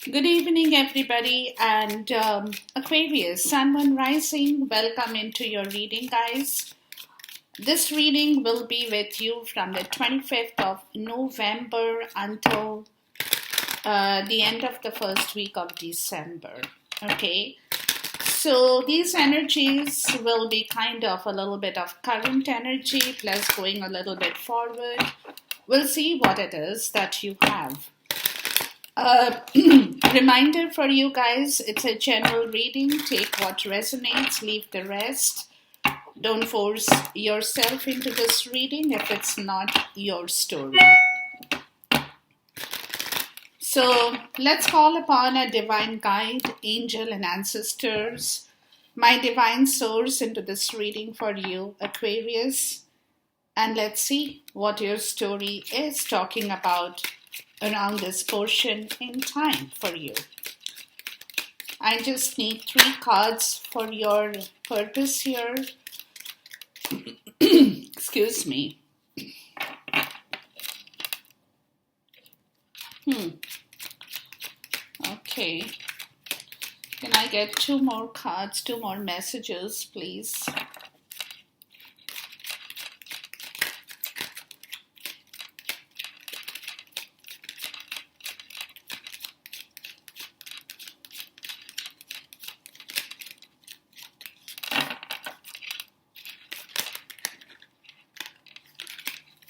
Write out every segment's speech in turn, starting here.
Good evening, everybody, and Aquarius, Sun, Moon, Rising. Welcome into your reading, guys. This reading will be with you from the 25th of November until the end of the first week of December. Okay, so these energies will be kind of a little bit of current energy plus going a little bit forward. We'll see what it is that you have. Reminder for you guys, it's a general reading. Take what resonates, leave the rest. Don't force yourself into this reading if it's not your story. So let's call upon a divine guide, angel, and ancestors, my divine source, into this reading for you, Aquarius. And let's see what your story is talking about around this portion in time for you. I just need 3 cards for your purpose here. Excuse me. Okay. Can I get 2 more cards, 2 more messages, please?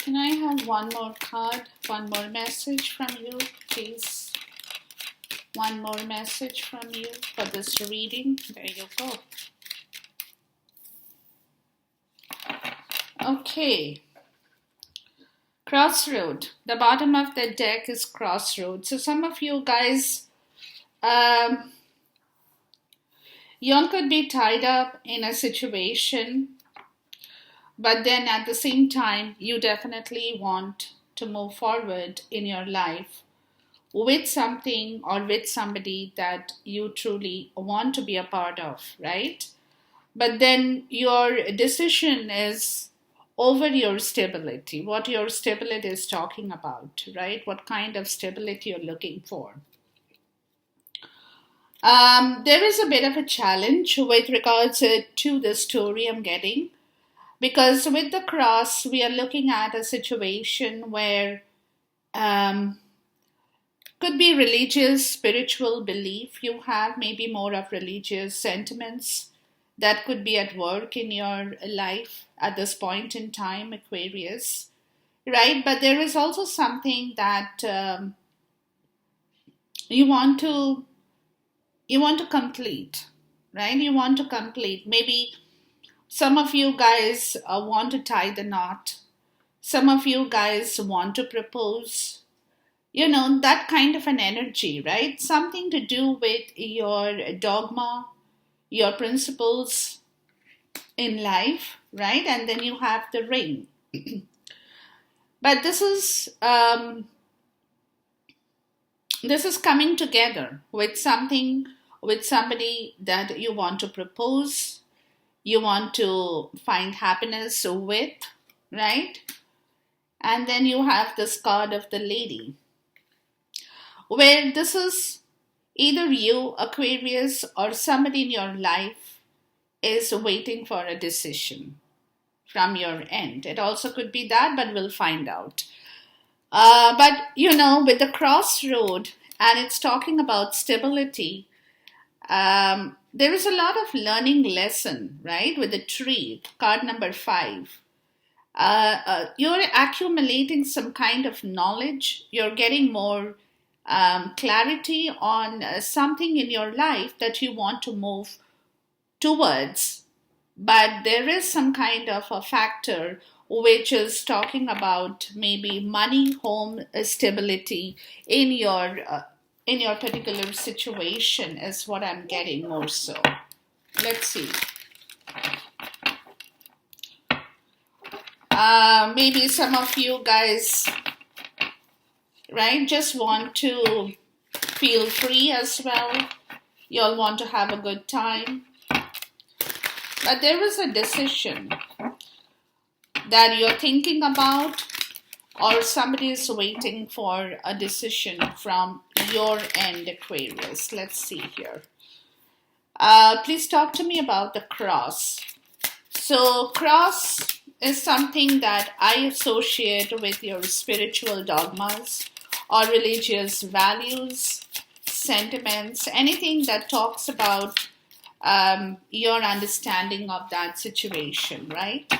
Can I have 1 more card, 1 more message from you, please? 1 more message from you for this reading. There you go. Okay. Crossroad. The bottom of the deck is crossroad. So some of you guys, you could be tied up in a situation, but then at the same time, you definitely want to move forward in your life with something or with somebody that you truly want to be a part of, right? But then your decision is over your stability, what your stability is talking about, right? What kind of stability you're looking for. There is a bit of a challenge with regards to the story I'm getting. Because with the cross, we are looking at a situation where could be religious, spiritual belief you have, maybe more of religious sentiments that could be at work in your life at this point in time, Aquarius, right? But there is also something that you want to complete, right? You want to complete. Maybe some of you guys want to tie the knot. Some of you guys want to propose. You know, that kind of an energy, right? Something to do with your dogma, your principles in life, right? And then you have the ring. But this is coming together with something, with somebody that you want to propose, you want to find happiness with, right? And then you have this card of the lady, where this is either you, Aquarius, or somebody in your life is waiting for a decision from your end. It also could be that, but we'll find out. But, you know, with the crossroad, and it's talking about stability, there is a lot of learning lesson, right? With the tree, card number 5. You're accumulating some kind of knowledge. You're getting more clarity on something in your life that you want to move towards. But there is some kind of a factor which is talking about maybe money, home stability in your particular situation is what I'm getting more so. Let's see. Maybe some of you guys, right, just want to feel free as well. You'll want to have a good time. But there is a decision that you're thinking about, or somebody is waiting for a decision from your end, Aquarius. Let's see here. Please talk to me about the cross. So cross is something that I associate with your spiritual dogmas or religious values, sentiments, anything that talks about your understanding of that situation, right?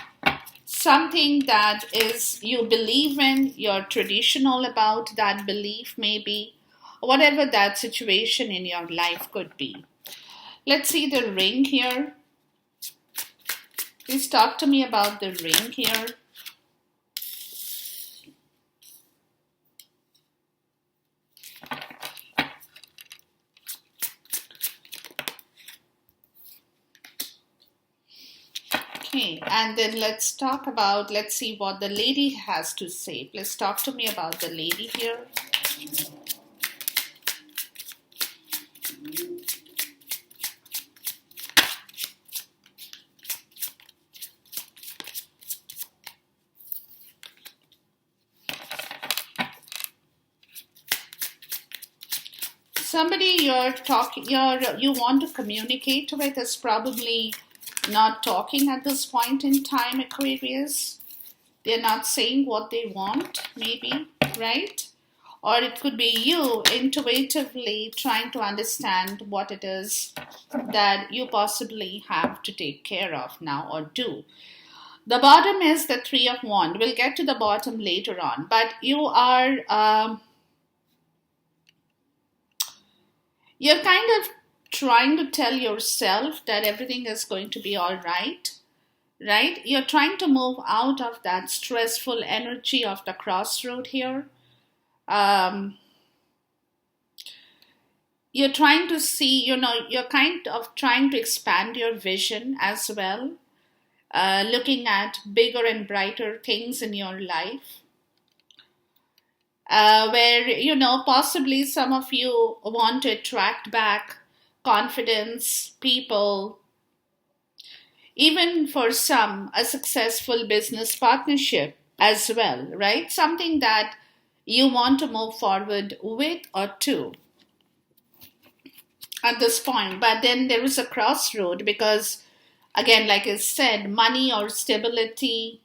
Something that is you believe in, you're traditional about that belief, maybe, whatever that situation in your life could be. Let's see the ring here. Please talk to me about the ring here. Okay, and then let's see what the lady has to say. Please talk to me about the lady here. Somebody you want to communicate with is probably not talking at this point in time, Aquarius. They're not saying what they want, maybe, right? Or it could be you intuitively trying to understand what it is that you possibly have to take care of now or do. The bottom is the Three of Wands. We'll get to the bottom later on, but you're kind of trying to tell yourself that everything is going to be all right, right? You're trying to move out of that stressful energy of the crossroad here. You're trying to see, you're kind of trying to expand your vision as well, looking at bigger and brighter things in your life. Where, possibly some of you want to attract back confidence, people, even for some, a successful business partnership as well, right? Something that you want to move forward with or to at this point. But then there is a crossroad because, again, like I said, money or stability,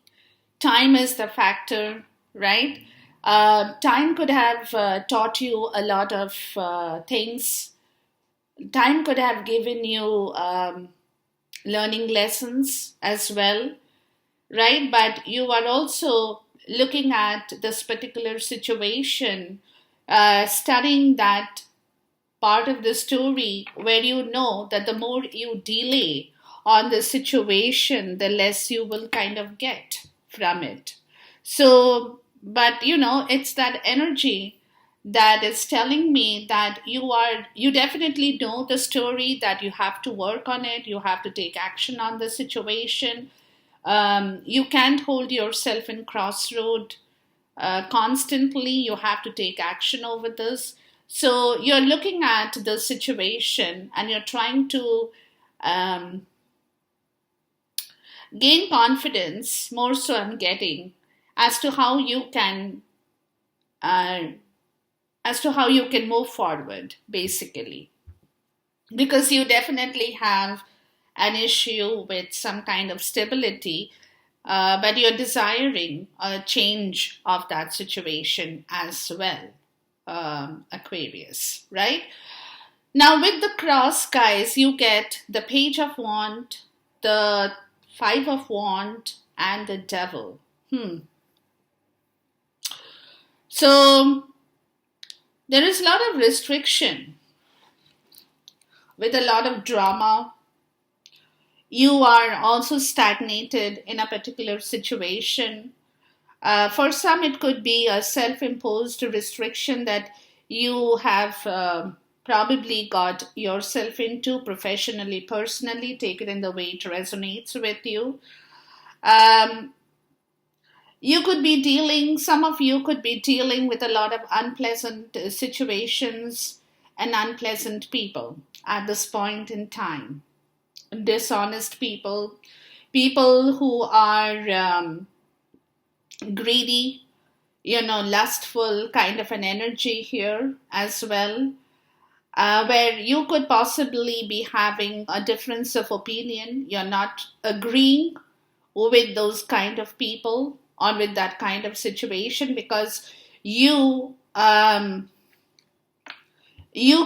time is the factor, right? Time could have taught you a lot of things. Time could have given you learning lessons as well, right? But you are also looking at this particular situation, studying that part of the story where you know that the more you delay on the situation, the less you will kind of get from it. So, but it's that energy that is telling me that you definitely know the story, that you have to work on it, you have to take action on the situation. You can't hold yourself in crossroad constantly. You have to take action over this. So you're looking at the situation and you're trying to gain confidence, more so I'm getting, as to how you can move forward, basically. Because you definitely have an issue with some kind of stability, but you're desiring a change of that situation as well, Aquarius, right? Now with the cross, guys, you get the Page of Wands, the Five of Wands, and the Devil. So there is a lot of restriction with a lot of drama. You are also stagnated in a particular situation. For some, it could be a self-imposed restriction that you have probably got yourself into professionally, personally. Take it in the way it resonates with you. Some of you could be dealing with a lot of unpleasant situations and unpleasant people at this point in time. Dishonest people, people who are greedy, lustful kind of an energy here as well, where you could possibly be having a difference of opinion. You're not agreeing with those kind of people or with that kind of situation, because you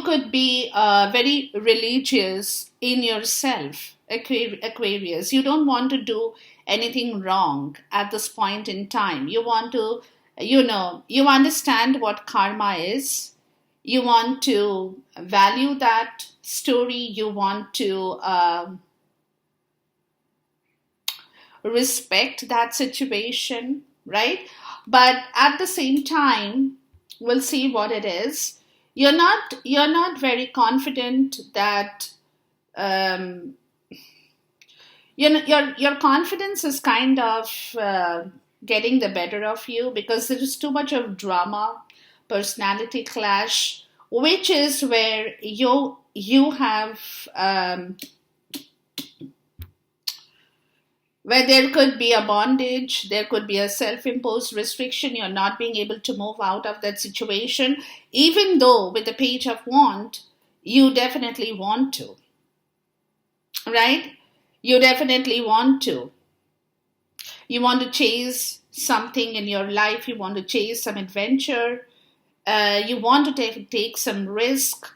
could be very religious in yourself, Aquarius. You don't want to do anything wrong at this point in time. You want to, you understand what karma is. You want to value that story. You want to respect that situation, right? But at the same time, we'll see what it is. You're not very confident that um, your confidence is kind of getting the better of you, because there is too much of drama, personality clash, which is where you have where there could be a bondage, there could be a self imposed restriction, you're not being able to move out of that situation, even though with the Page of Wands, you definitely want to, right? You definitely want to. You want to chase something in your life, you want to chase some adventure, you want to take some risk.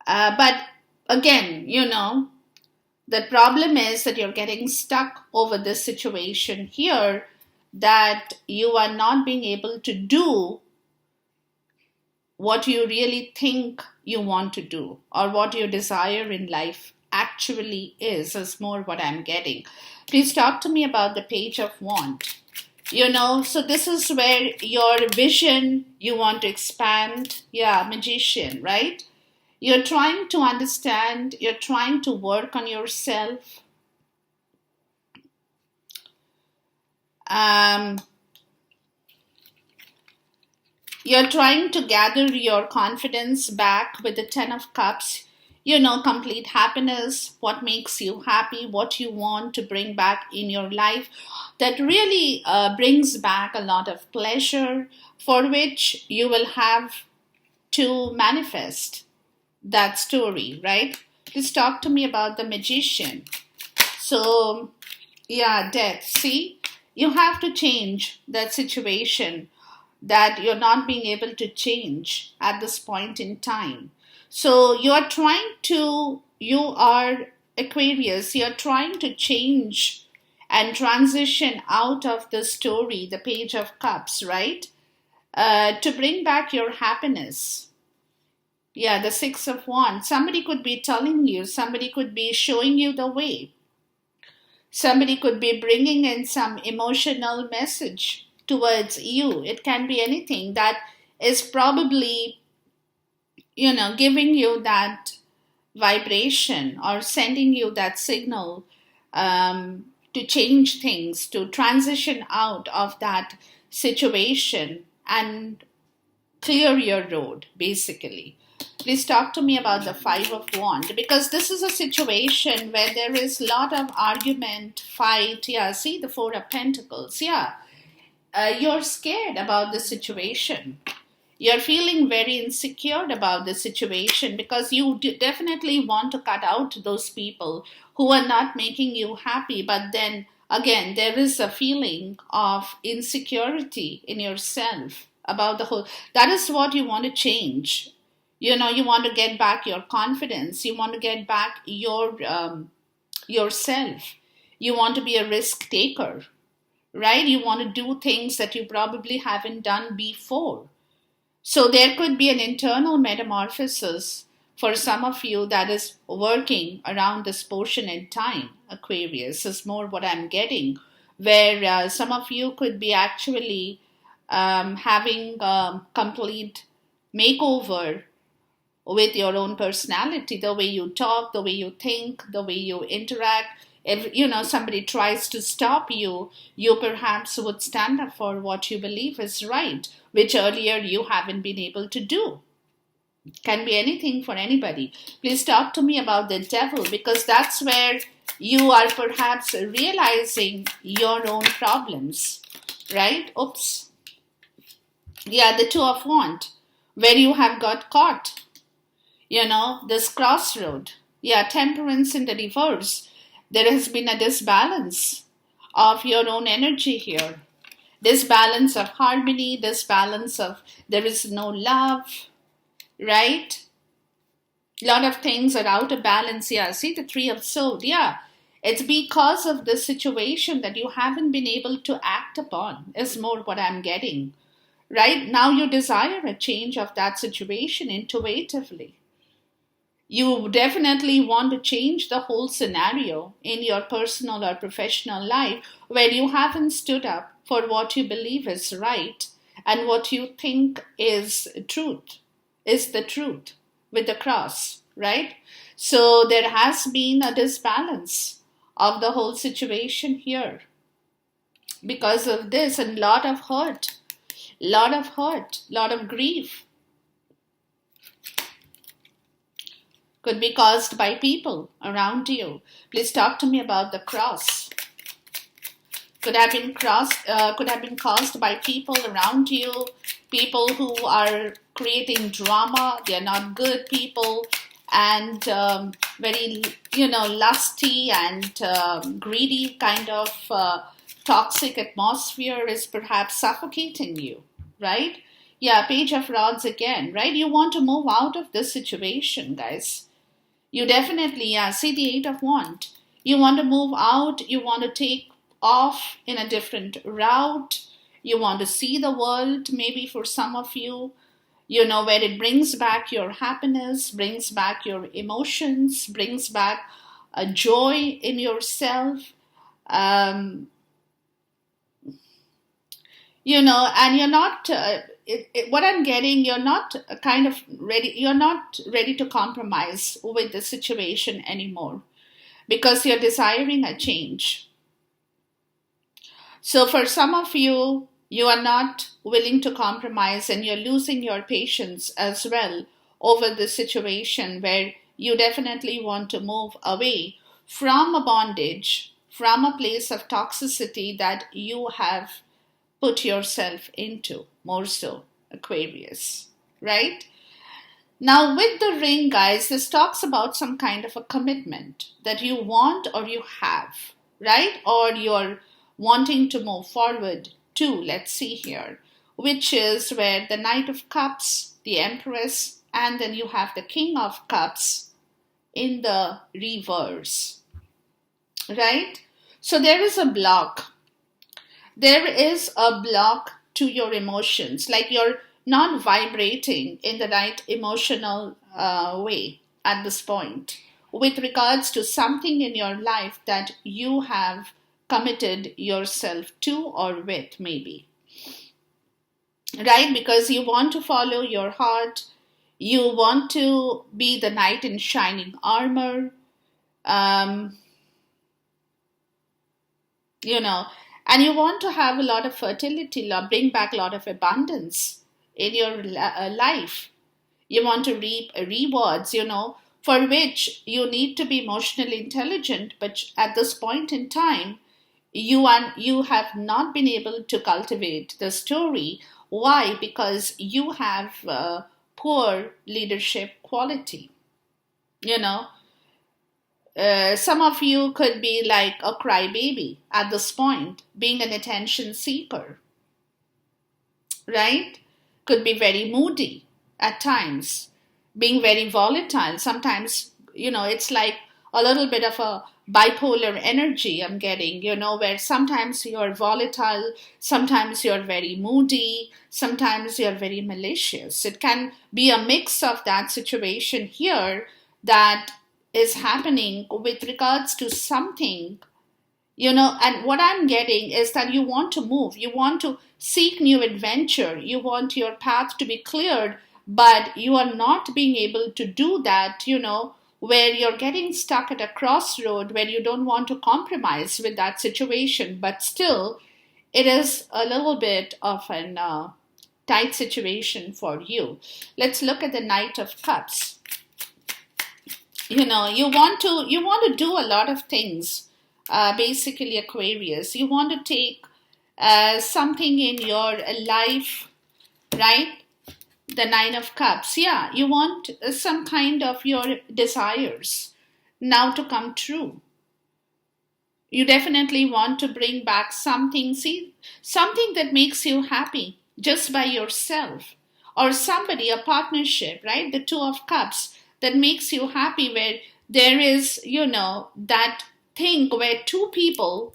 But again, the problem is that you're getting stuck over this situation here, that you are not being able to do what you really think you want to do, or what your desire in life actually is more what I'm getting. Please talk to me about the Page of Wands. So this is where your vision, you want to expand. Yeah, Magician, right? You're trying to understand, you're trying to work on yourself. You're trying to gather your confidence back with the Ten of Cups. Complete happiness, what makes you happy, what you want to bring back in your life. That really brings back a lot of pleasure, for which you will have to manifest that story, right? Please talk to me about the Magician. So, yeah, death. See, you have to change that situation that you're not being able to change at this point in time. So, you are Aquarius, you're trying to change and transition out of the story, the Page of Cups, right? To bring back your happiness. Yeah, the Six of Wands. Somebody could be telling you, somebody could be showing you the way. Somebody could be bringing in some emotional message towards you. It can be anything that is probably, giving you that vibration, or sending you that signal to change things, to transition out of that situation and clear your road, basically. Please talk to me about the Five of Wands, because this is a situation where there is a lot of argument, fight. Yeah, see the Four of Pentacles. Yeah, you're scared about the situation. You're feeling very insecure about the situation, because you definitely want to cut out those people who are not making you happy. But then again, there is a feeling of insecurity in yourself about the whole. That is what you want to change. You want to get back your confidence. You want to get back yourself. You want to be a risk taker, right? You want to do things that you probably haven't done before. So there could be an internal metamorphosis for some of you that is working around this portion in time. Aquarius is more what I'm getting, where some of you could be actually having a complete makeover with your own personality, the way you talk, the way you think, the way you interact. If somebody tries to stop you, you perhaps would stand up for what you believe is right, which earlier you haven't been able to do. Can be anything for anybody. Please talk to me about the Devil, because that's where you are perhaps realizing your own problems, right? Oops. Yeah, the Two of Wands, where you have got caught, this crossroad. Yeah, Temperance in the reverse. There has been a disbalance of your own energy here. This balance of harmony, this balance of there is no love, right? A lot of things are out of balance. Yeah, see the Three of Swords. Yeah, it's because of this situation that you haven't been able to act upon, is more what I'm getting. Right now, you desire a change of that situation intuitively. You definitely want to change the whole scenario in your personal or professional life where you haven't stood up for what you believe is right and what you think is truth, is the truth with the cross, right? So there has been a disbalance of the whole situation here because of this, and lot of grief could be caused by people around you. Please talk to me about the cross. Could have been caused by people around you, people who are creating drama. They're not good people, and very lusty and greedy kind of toxic atmosphere is perhaps suffocating you, right? Yeah, Page of Rods again, right? You want to move out of this situation, guys. You definitely, yeah, see the Eight of Wands. You want to move out, you want to take off in a different route, you want to see the world, maybe for some of you, where it brings back your happiness, brings back your emotions, brings back a joy in yourself. Um, and you're not, what I'm getting, you're not you're not ready to compromise with the situation anymore because you're desiring a change. So for some of you, you are not willing to compromise and you're losing your patience as well over the situation where you definitely want to move away from a bondage, from a place of toxicity that you have put yourself into, more so, Aquarius, right? Now, with the ring, guys, this talks about some kind of a commitment that you want or you have, right? Or you're wanting to move forward to, let's see here, which is where the Knight of Cups, the Empress, and then you have the King of Cups in the reverse, right? So there is a block. There is a block to your emotions, like you're not vibrating in the right emotional way at this point with regards to something in your life that you have committed yourself to or with, maybe, right? Because you want to follow your heart, you want to be the knight in shining armor, um, you know, and you want to have a lot of fertility, bring back a lot of abundance in your life. You want to reap rewards, for which you need to be emotionally intelligent, but at this point in time, you have not been able to cultivate the story. Why? Because you have poor leadership quality. You know, some of you could be like a crybaby at this point, being an attention seeker, right? Could be very moody at times, being very volatile. Sometimes, it's like a little bit of a bipolar energy I'm getting, where sometimes you're volatile, sometimes you're very moody, sometimes you're very malicious. It can be a mix of that situation here that is happening with regards to something, and what I'm getting is that you want to move, you want to seek new adventure, you want your path to be cleared, but you are not being able to do that, where you're getting stuck at a crossroad where you don't want to compromise with that situation, but still it is a little bit of an tight situation for you. Let's look at the Knight of Cups. You want to do a lot of things, basically, Aquarius. You want to take something in your life right? The Nine of Cups. Yeah, you want some kind of your desires now to come true. You definitely want to bring back something, see, something that makes you happy just by yourself, or somebody, a partnership, right? The Two of Cups that makes you happy, where there is, that thing where two people,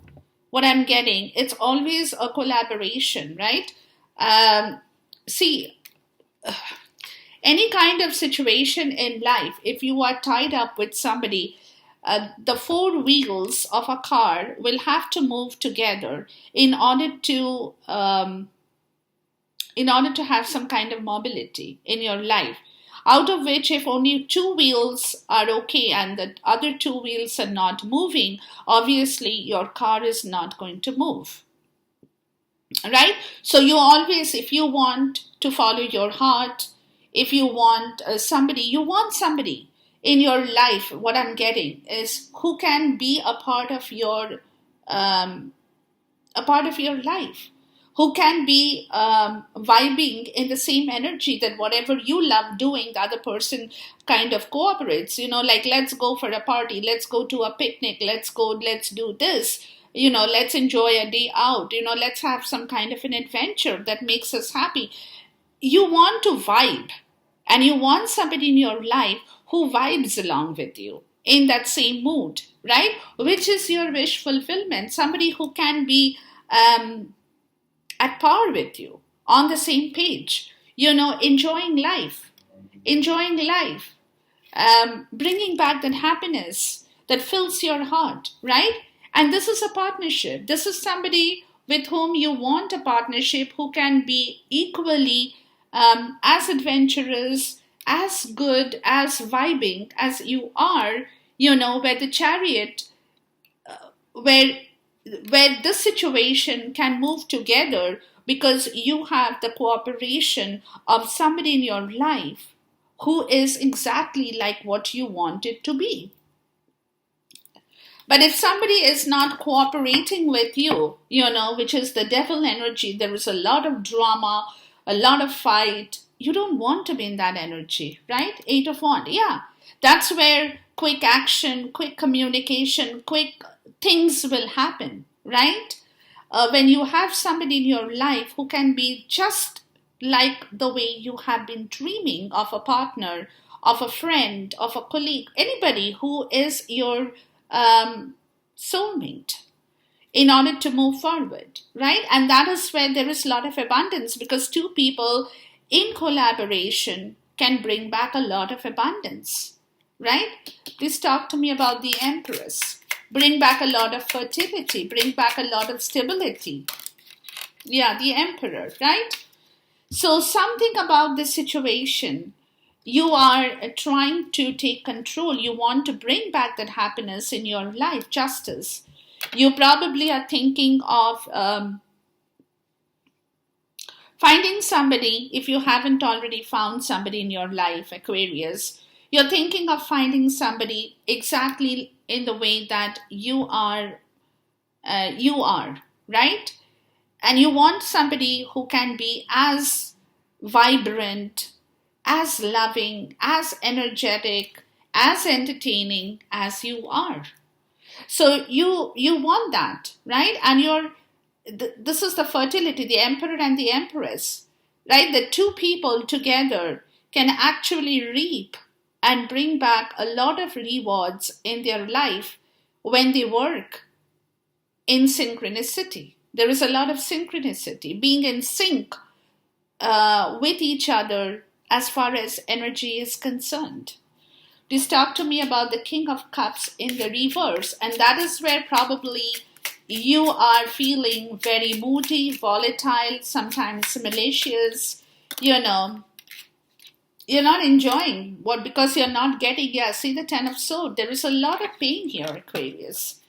what I'm getting, it's always a collaboration, right? Um, See, any kind of situation in life, if you are tied up with somebody, the four wheels of a car will have to move together in order to have some kind of mobility in your life. Out of which, if only two wheels are okay and the other two wheels are not moving, obviously your car is not going to move, right? So you always, if you want to follow your heart, if you want somebody, you want somebody in your life. What I'm getting is who can be um, a part of your life, who can be vibing in the same energy, that whatever you love doing, the other person kind of cooperates. Like, let's go for a party, let's go to a picnic, let's do this, let's enjoy a day out, let's have some kind of an adventure that makes us happy. You want to vibe, and you want somebody in your life who vibes along with you in that same mood, right? Which is your wish fulfillment. Somebody who can be at par with you, on the same page, enjoying life, bringing back that happiness that fills your heart, right? And this is a partnership. This is somebody with whom you want a partnership, who can be equally as adventurous, as good, as vibing as you are, where the chariot, where this situation can move together because you have the cooperation of somebody in your life who is exactly like what you want it to be. But if somebody is not cooperating with you, which is the devil energy, there is a lot of drama, a lot of fight. You don't want to be in that energy, right? Eight of Wands. Yeah. That's where quick action, quick communication, quick things will happen, right? When you have somebody in your life who can be just like the way you have been dreaming of a partner, of a friend, of a colleague, anybody who is your soulmate in order to move forward, right? And that is where there is a lot of abundance, because two people in collaboration can bring back a lot of abundance, right? Please talk to me about the Empress. Bring back a lot of fertility, bring back a lot of stability. Yeah, the Emperor, right? So something about this situation, you are trying to take control. You want to bring back that happiness in your life, justice. You probably are thinking of finding somebody, if you haven't already found somebody in your life, Aquarius. You're thinking of finding somebody exactly in the way that you are, right? And you want somebody who can be as vibrant, as loving, as energetic, as entertaining as you are. So you want that, right? And this is the fertility, the Emperor and the Empress, right? The two people together can actually reap and bring back a lot of rewards in their life when they work in synchronicity. There is a lot of synchronicity, being in sync with each other as far as energy is concerned. Please talk to me about the King of Cups in the reverse. And that is where probably you are feeling very moody, volatile, sometimes malicious, you're not enjoying what, because you're not getting, yeah, see the Ten of Swords. There is a lot of pain here, Aquarius.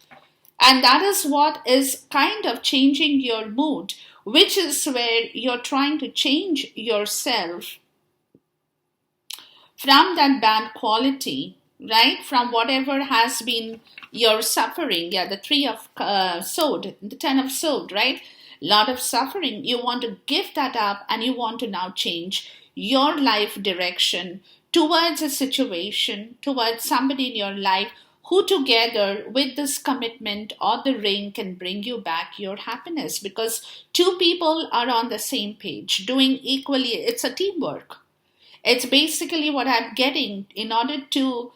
And that is what is kind of changing your mood, which is where you're trying to change yourself from that bad quality, right? From whatever has been your suffering. Yeah, the Three of Sword, the Ten of Sword, right? lot of suffering. You want to give that up and you want to now change your life direction towards a situation, towards somebody in your life who together with this commitment or the ring can bring you back your happiness, because two people are on the same page doing equally. It's a teamwork. It's basically what I'm getting. In order to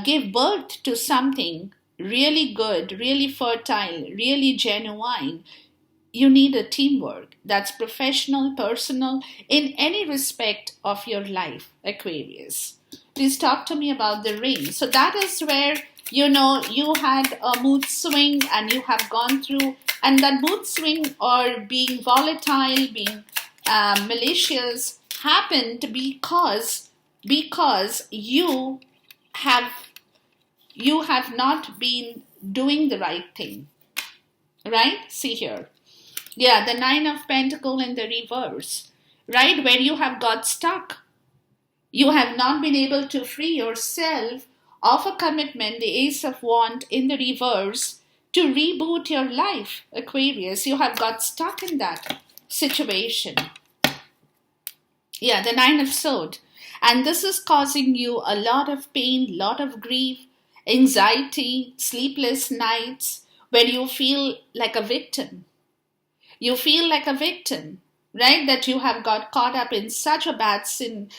give birth to something really good, really fertile, really genuine, you need a teamwork that's professional, personal, in any respect of your life, Aquarius. Please talk to me about the ring. So that is where, you had a mood swing and you have gone through, and that mood swing or being volatile, being malicious happened because have you have not been doing the right thing, right? See here. Yeah, the Nine of Pentacles in the reverse, right? Where you have got stuck. You have not been able to free yourself of a commitment, the Ace of Wands in the reverse, to reboot your life, Aquarius. You have got stuck in that situation. Yeah, the Nine of Swords. And this is causing you a lot of pain, lot of grief, anxiety, sleepless nights, where you feel like a victim. You feel like a victim, right? That you have got caught up in such a bad scene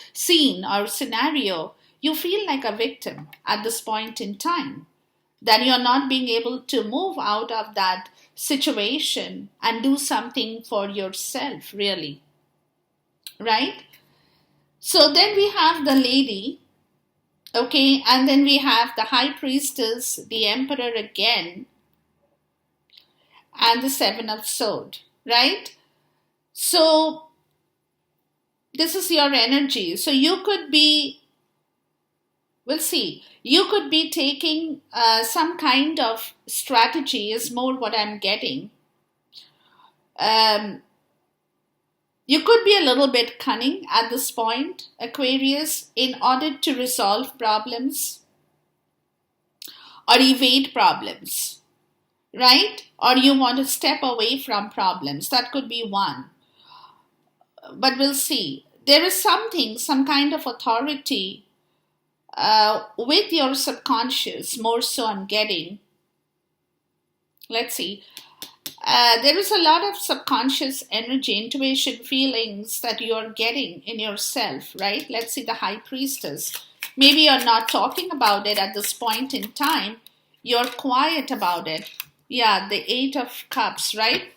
or scenario. You feel like a victim at this point in time. That you're not being able to move out of that situation and do something for yourself, really. Right? So then we have the lady, okay, and then we have the high priestess, the emperor again, and the Seven of Swords, right? So this is your energy. So you could be, we'll see, you could be taking some kind of strategy is more what I'm getting. You could be a little bit cunning at this point, Aquarius, in order to resolve problems or evade problems, right? Or you want to step away from problems. That could be one. But we'll see. There is something, some kind of authority with your subconscious, more so I'm getting. Let's see. There is a lot of subconscious energy, intuition, feelings that you're getting in yourself, right? Let's see the high priestess. Maybe you're not talking about it at this point in time. You're quiet about it. Yeah, the Eight of Cups, right?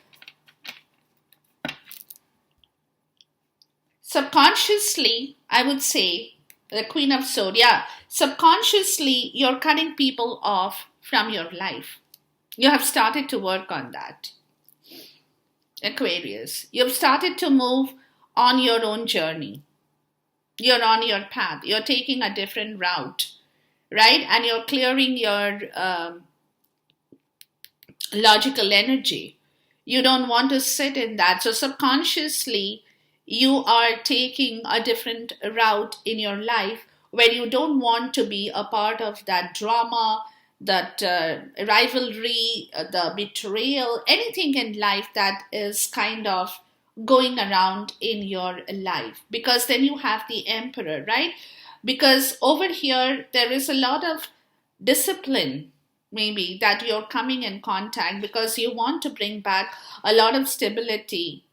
Subconsciously, I would say, the Queen of Swords, yeah. Subconsciously, you're cutting people off from your life. You have started to work on that, Aquarius. You've started to move on your own journey. You're on your path. You're taking a different route, right? And you're clearing your logical energy. You don't want to sit in that. So subconsciously, you are taking a different route in your life where you don't want to be a part of that drama, that rivalry, the betrayal, anything in life that is kind of going around in your life. Because then you have the emperor, right? Because over here, there is a lot of discipline, maybe, that you're coming in contact because you want to bring back a lot of stability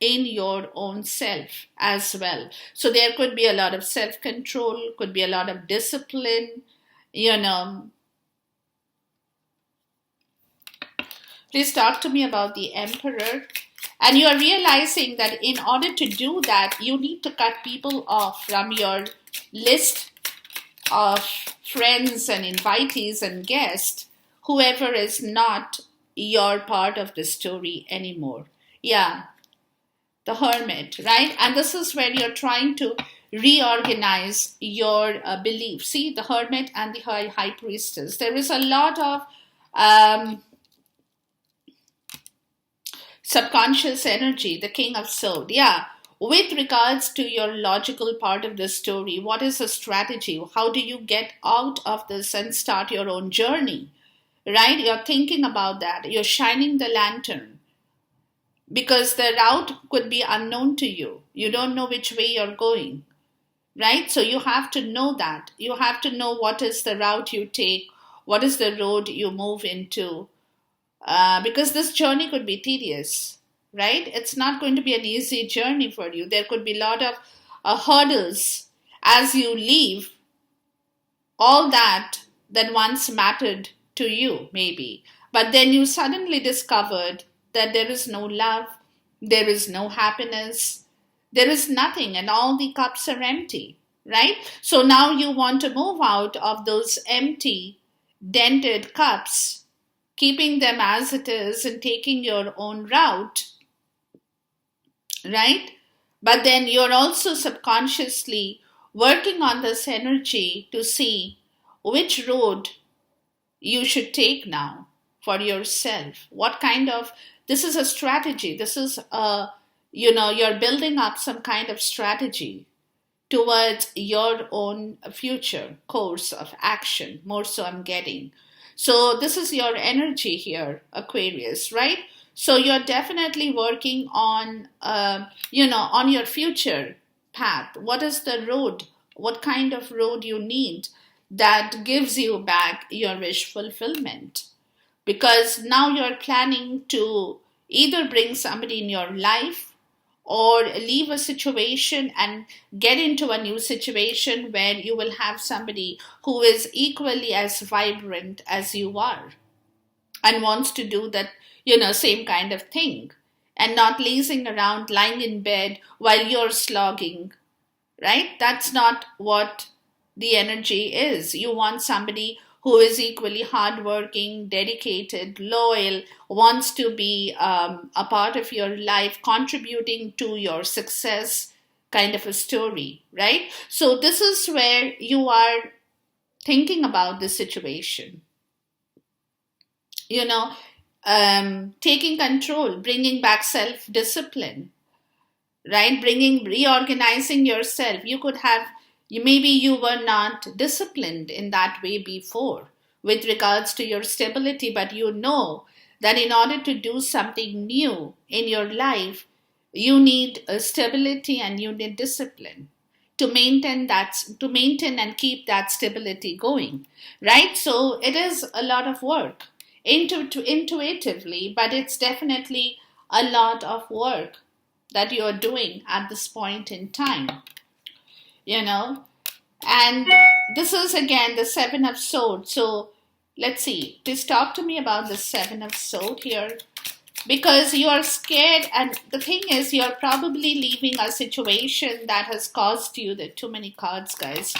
in your own self as well. So there could be a lot of self-control, could be a lot of discipline, Please talk to me about the emperor. And you are realizing that in order to do that, you need to cut people off from your list of friends and invitees and guests, whoever is not your part of the story anymore. Yeah, the Hermit, right? And this is where you're trying to reorganize your beliefs. See, the Hermit and the High Priestess. There is a lot of subconscious energy, the King of Swords. Yeah, with regards to your logical part of the story, what is the strategy? How do you get out of this and start your own journey? Right? You're thinking about that. You're shining the lantern. because the route could be unknown to you. You don't know which way you're going, right? So you have to know that. You have to know what is the route you take, what is the road you move into, because this journey could be tedious, right? It's not going to be an easy journey for you. There could be a lot of hurdles as you leave all that once mattered to you, maybe. But then you suddenly discovered that there is no love, there is no happiness, there is nothing, and all the cups are empty, right? So now you want to move out of those empty, dented cups, keeping them as it is and taking your own route, right? But then you're also subconsciously working on this energy to see which road you should take now for yourself. What kind of, this is a strategy. This is you're building up some kind of strategy towards your own future course of action. More so, I'm getting. So, this is your energy here, Aquarius, right? So, you're definitely working on, on your future path. What is the road? What kind of road you need that gives you back your wish fulfillment? Because now you're planning to either bring somebody in your life or leave a situation and get into a new situation where you will have somebody who is equally as vibrant as you are and wants to do that, same kind of thing, and not lazing around lying in bed while you're slogging, right? That's not what the energy is. You want somebody who is equally hardworking, dedicated, loyal, wants to be a part of your life, contributing to your success, kind of a story, right? So, this is where you are thinking about the situation, you know, taking control, bringing back self discipline, right? Reorganizing yourself. Maybe you were not disciplined in that way before with regards to your stability, but you know that in order to do something new in your life, you need a stability and you need discipline to maintain and keep that stability going, right? So it is a lot of work intuitively, but it's definitely a lot of work that you're doing at this point in time, you know. And this is again the Seven of Swords. So let's see, please talk to me about the Seven of Swords here, because you are scared, and the thing is you're probably leaving a situation that has caused you, there are too many cards, guys,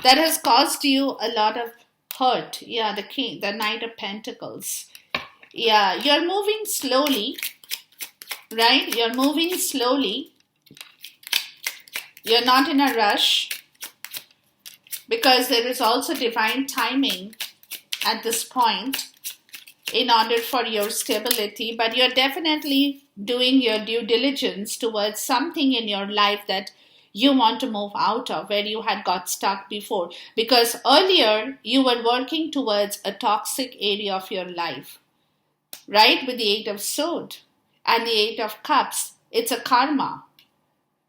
that has caused you a lot of hurt. Yeah, the Knight of Pentacles. Yeah, you're moving slowly, right? You're moving slowly. You're not in a rush, because there is also divine timing at this point in order for your stability, but you're definitely doing your due diligence towards something in your life that you want to move out of, where you had got stuck before, because earlier you were working towards a toxic area of your life, right? With the Eight of Swords and the Eight of Cups, it's a karma,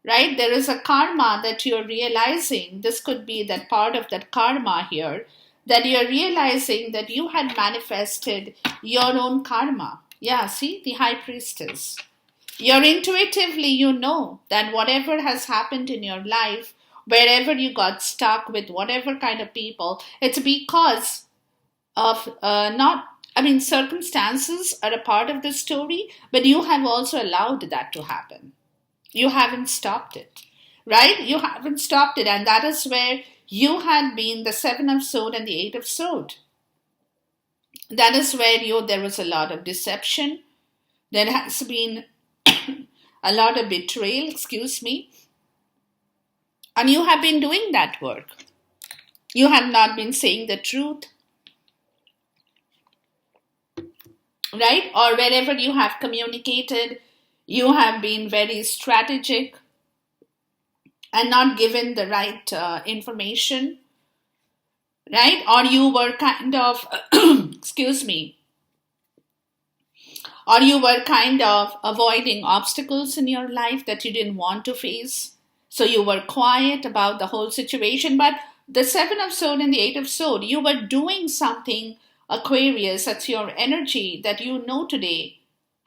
right? There is a karma that you're realizing. This could be that part of that karma here, that you're realizing that you had manifested your own karma. Yeah, see, the High Priestess. You're intuitively, you know that whatever has happened in your life, wherever you got stuck with whatever kind of people, it's because of circumstances are a part of the story, but you have also allowed that to happen. You haven't stopped it, right? You haven't stopped it. And that is where you had been the Seven of Swords and the Eight of Swords. That is where there was a lot of deception. There has been a lot of betrayal, excuse me. And you have been doing that work. You have not been saying the truth, right? Or wherever you have communicated, you have been very strategic and not given the right information, right? Or you were kind of, excuse me, Or you were kind of avoiding obstacles in your life that you didn't want to face. So you were quiet about the whole situation. But the Seven of Swords and the Eight of Swords, you were doing something, Aquarius, that's your energy that you know today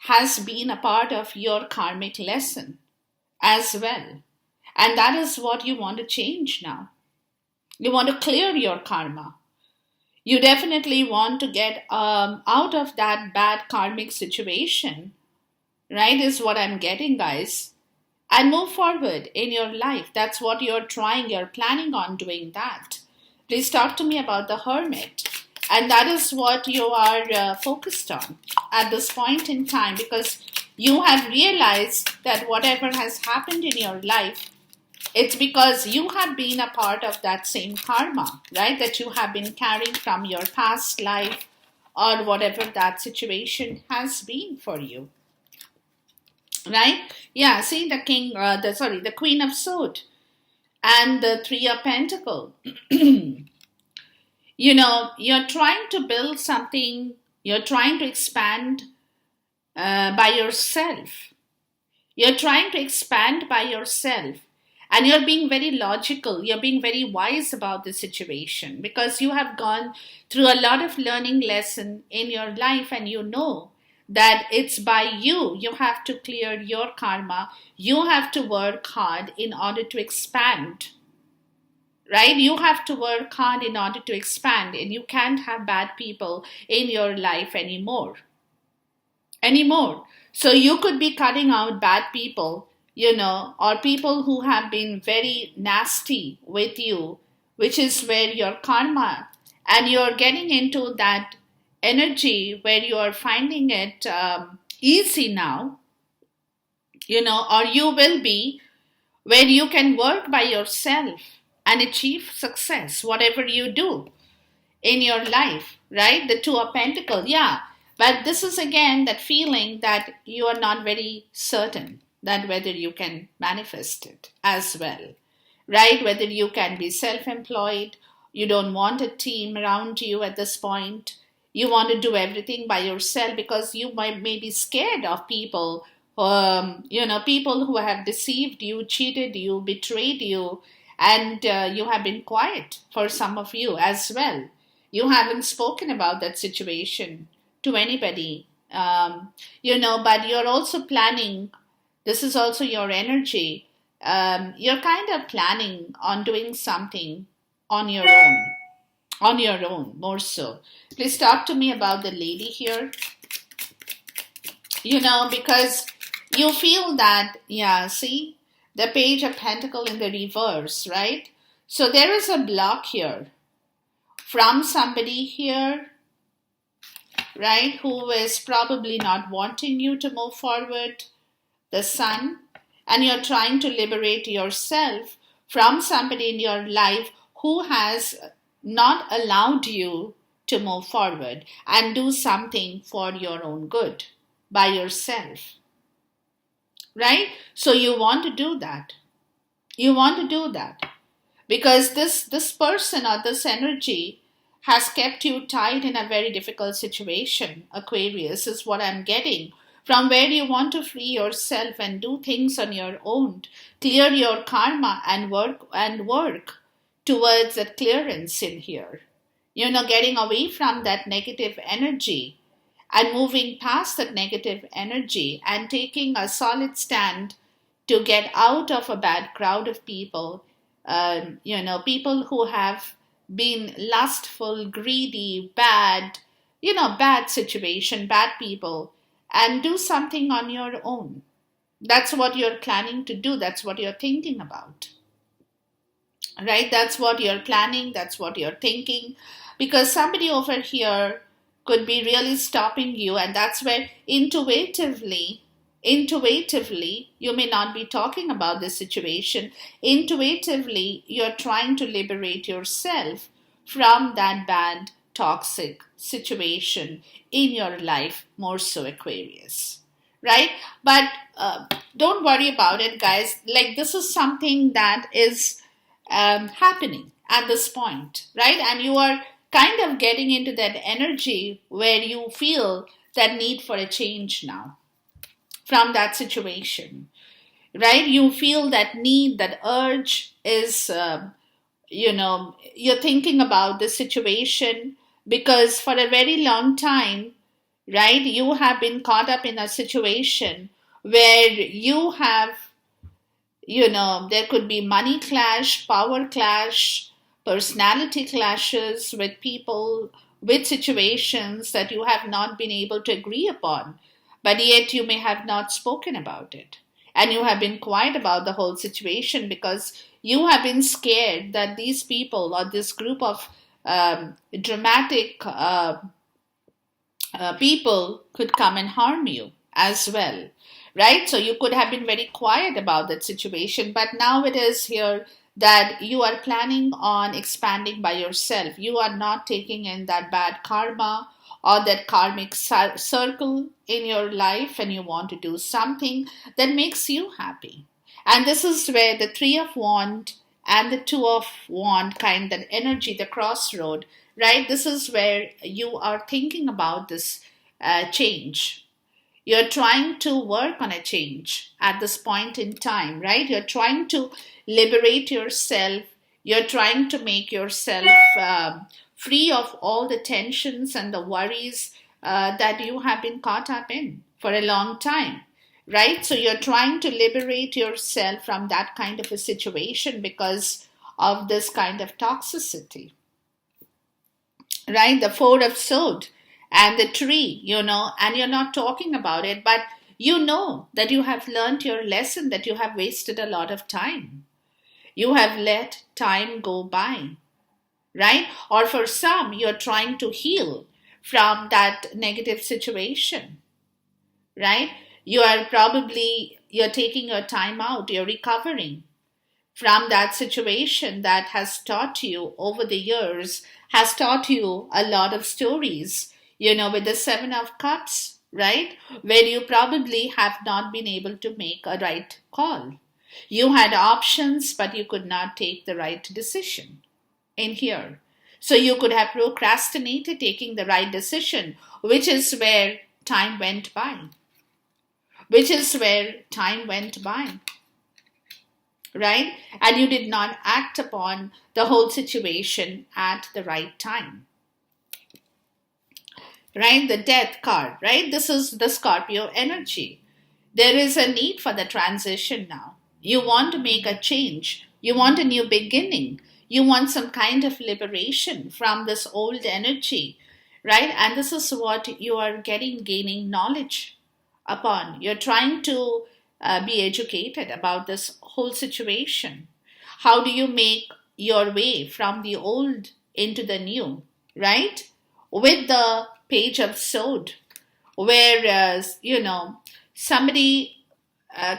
has been a part of your karmic lesson as well. And that is what you want to change now. You want to clear your karma. You definitely want to get out of that bad karmic situation, right? Is what I'm getting, guys. And move forward in your life. That's what you're trying, you're planning on doing that. Please talk to me about the Hermit. And that is what you are focused on at this point in time, because you have realized that whatever has happened in your life, it's because you have been a part of that same karma, right? That you have been carrying from your past life or whatever that situation has been for you, right? Yeah, see the the Queen of Swords and the Three of Pentacles. You're trying to build something, you're trying to expand by yourself. You're trying to expand by yourself. And you're being very logical, you're being very wise about the situation because you have gone through a lot of learning lesson in your life, and you know that it's by you. You have to clear your karma. You have to work hard in order to expand, right? You have to work hard in order to expand, and you can't have bad people in your life anymore. So you could be cutting out bad people, or people who have been very nasty with you, which is where your karma, and you're getting into that energy where you are finding it easy now, or you will be, where you can work by yourself and achieve success, whatever you do in your life, right? The Two of Pentacles, yeah. But this is again that feeling that you are not very certain that whether you can manifest it as well, right? Whether you can be self employed, you don't want a team around you at this point. You want to do everything by yourself because you may be scared of people, people who have deceived you, cheated you, betrayed you, and you have been quiet for some of you as well. You haven't spoken about that situation to anybody, but you're also planning. This is also your energy. You're kind of planning on doing something on your own, more so. Please talk to me about the lady here, because you feel that, yeah, see, the Page of Pentacle in the reverse, right? So there is a block here from somebody here, right, who is probably not wanting you to move forward, the Sun, and you're trying to liberate yourself from somebody in your life who has not allowed you to move forward and do something for your own good by yourself, right? So you want to do that. You want to do that because this person or this energy has kept you tied in a very difficult situation. Aquarius is what I'm getting, from where you want to free yourself and do things on your own, clear your karma and work towards that clearance in here. Getting away from that negative energy and moving past that negative energy and taking a solid stand to get out of a bad crowd of people, people who have been lustful, greedy, bad situation, bad people, and do something on your own. That's what you're planning to do. That's what you're thinking about, right? That's what you're planning. That's what you're thinking. Because somebody over here could be really stopping you, and that's where intuitively, you may not be talking about this situation. Intuitively, you're trying to liberate yourself from that bad, toxic situation in your life, more so, Aquarius, right? But don't worry about it, guys. Like, this is something that is happening at this point, right? And you are kind of getting into that energy where you feel that need for a change now from that situation, right? You feel that need, that urge is, you're thinking about the situation because for a very long time, right, you have been caught up in a situation where you have, there could be money clash, power clash, personality clashes with people, with situations that you have not been able to agree upon, but yet you may have not spoken about it. And you have been quiet about the whole situation because you have been scared that these people or this group of dramatic people could come and harm you as well, right? So you could have been very quiet about that situation, but now it is here that you are planning on expanding by yourself. You are not taking in that bad karma or that karmic circle in your life, and you want to do something that makes you happy. And this is where the Three of Wand and the Two of Wand kind, that energy, the crossroad, right? This is where you are thinking about this change. You're trying to work on a change at this point in time, right? You're trying to liberate yourself. You're trying to make yourself free of all the tensions and the worries that you have been caught up in for a long time, right? So you're trying to liberate yourself from that kind of a situation because of this kind of toxicity, right? The Four of Swords and the tree, and you're not talking about it, but you know that you have learned your lesson, that you have wasted a lot of time. You have let time go by, right? Or for some, you're trying to heal from that negative situation, right? You're taking your time out, you're recovering from that situation that has taught you over the years, has taught you a lot of stories, with the Seven of Cups, right? Where you probably have not been able to make a right call. You had options, but you could not take the right decision in here. So you could have procrastinated taking the right decision, which is where time went by. Which is where time went by, right? And you did not act upon the whole situation at the right time, right? The Death card, right? This is the Scorpio energy. There is a need for the transition now. You want to make a change. You want a new beginning. You want some kind of liberation from this old energy, right? And this is what you are gaining knowledge upon. You're trying to be educated about this whole situation. How do you make your way from the old into the new, right? With the Page of Sword, whereas, somebody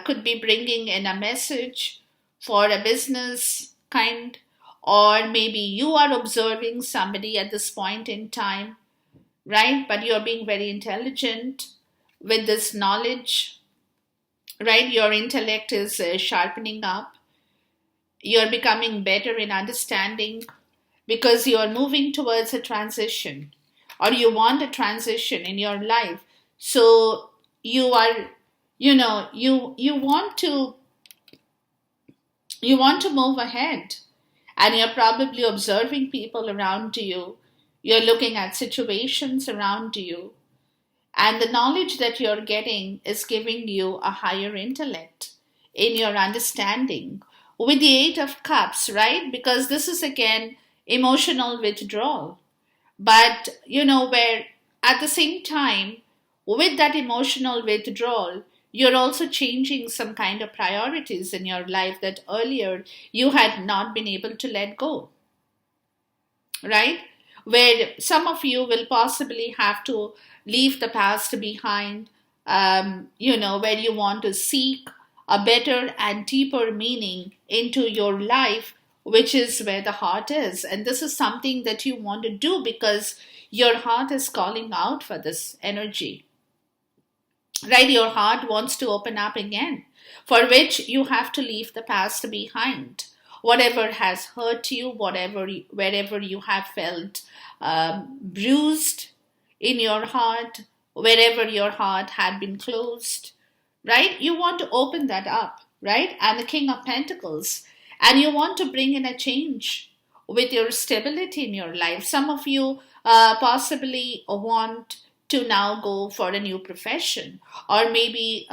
could be bringing in a message for a business kind, or maybe you are observing somebody at this point in time, right? But you're being very intelligent with this knowledge, right? Your intellect is sharpening up. You're becoming better in understanding because you're moving towards a transition, or you want a transition in your life. So you are, you want to move ahead, and you're probably observing people around you. You're looking at situations around you, and the knowledge that you're getting is giving you a higher intellect in your understanding. With the Eight of Cups, right? Because this is again emotional withdrawal. But, where at the same time, with that emotional withdrawal, you're also changing some kind of priorities in your life that earlier you had not been able to let go, right? Where some of you will possibly have to leave the past behind, where you want to seek a better and deeper meaning into your life, which is where the heart is. And this is something that you want to do because your heart is calling out for this energy, right? Your heart wants to open up again, for which you have to leave the past behind. Whatever has hurt you, wherever you have felt bruised in your heart, wherever your heart had been closed, right? You want to open that up, right? And the King of Pentacles, and you want to bring in a change with your stability in your life. Some of you possibly want to now go for a new profession, or maybe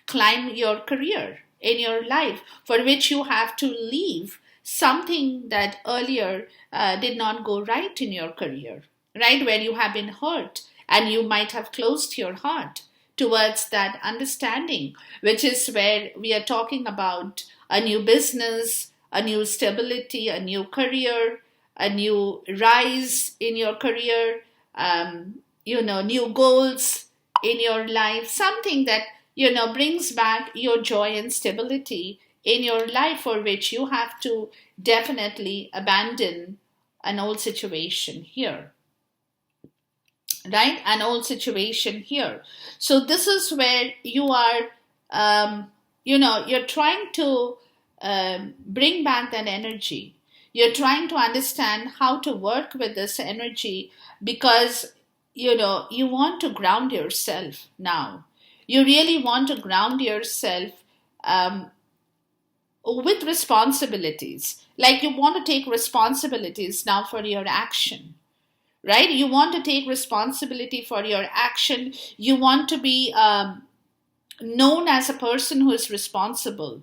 climb your career in your life, for which you have to leave something that earlier did not go right in your career, right? Where you have been hurt and you might have closed your heart towards that understanding, which is where we are talking about a new business, a new stability, a new career, a new rise in your career, new goals in your life, something that, brings back your joy and stability in your life, for which you have to definitely abandon an old situation here, right? An old situation here. So this is where you are, you're trying to bring back that energy. You're trying to understand how to work with this energy, because, you want to ground yourself now. You really want to ground yourself um, with responsibilities. Like, you want to take responsibilities now for your action, right? You want to take responsibility for your action. You want to be known as a person who is responsible,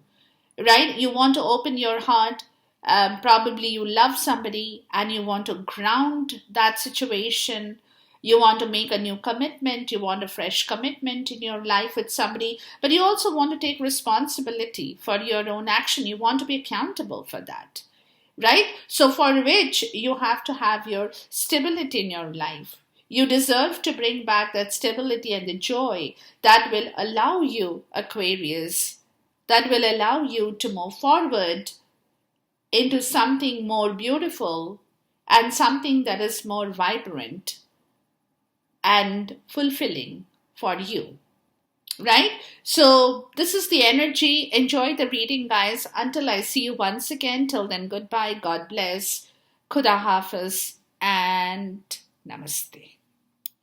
right? You want to open your heart. Probably you love somebody and you want to ground that situation. You want to make a new commitment. You want a fresh commitment in your life with somebody, but you also want to take responsibility for your own action. You want to be accountable for that, right? So, for which you have to have your stability in your life. You deserve to bring back that stability and the joy that will allow you, Aquarius, that will allow you to move forward into something more beautiful and something that is more vibrant and fulfilling for you, right? So this is the energy. Enjoy the reading, guys. Until I see you once again, till then, goodbye, God bless, Khuda Hafiz, and Namaste.